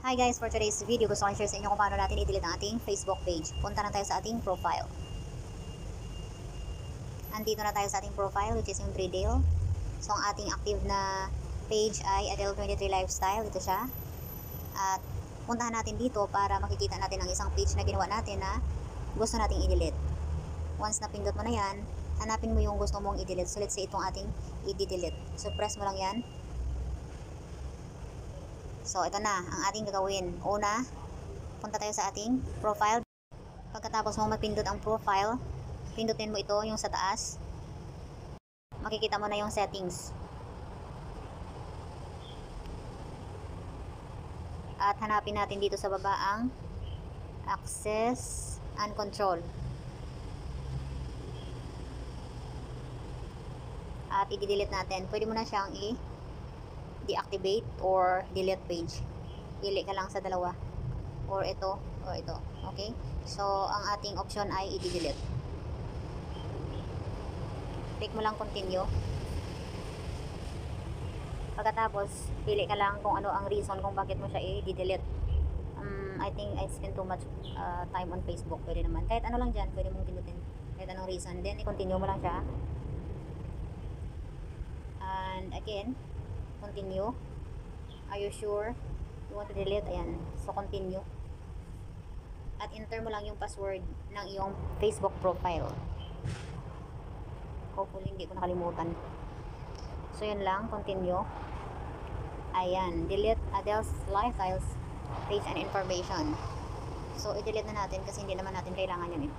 Hi guys, for today's video, gusto ko i-share sa inyo kung paano natin i-delete ang ating Facebook page. Punta na tayo sa ating profile. Andito na tayo sa ating profile, which is yung Tridale. So, ang ating active na page ay Adele23 Lifestyle. Ito siya. At puntahan natin dito para makikita natin ang isang page na ginawa natin na gusto nating i-delete. Once na pindot mo na yan, hanapin mo yung gusto mong i-delete. So, let's say itong ating i-delete. So, press mo lang yan. So, ito na ang ating gagawin. Una, punta tayo sa ating profile. Pagkatapos mo mapindot ang profile, pindutin mo ito, yung sa taas. Makikita mo na yung settings. At hanapin natin dito sa baba ang access and control. At i-delete natin. Pwede mo na siyang deactivate or delete page. Pili ka lang sa dalawa. Or ito, or ito. Okay? So, ang ating option ay i-delete. Click mo lang continue. Pagkatapos, pili ka lang kung ano ang reason kung bakit mo siya i-delete. I think I spend too much time on Facebook. Pwede naman. Kahit ano lang dyan, pwede mong pinutin. Kahit anong reason. Then, i-continue mo lang siya. And again, continue. Are you sure you want to delete? Ayan. So, continue. At enter mo lang yung password ng iyong Facebook profile. Hopefully, hindi ko nakalimutan. So, yun lang. Continue. Ayan. Delete Adele's Lifestyles page and information. So, i-delete na natin kasi hindi naman natin kailangan yun eh.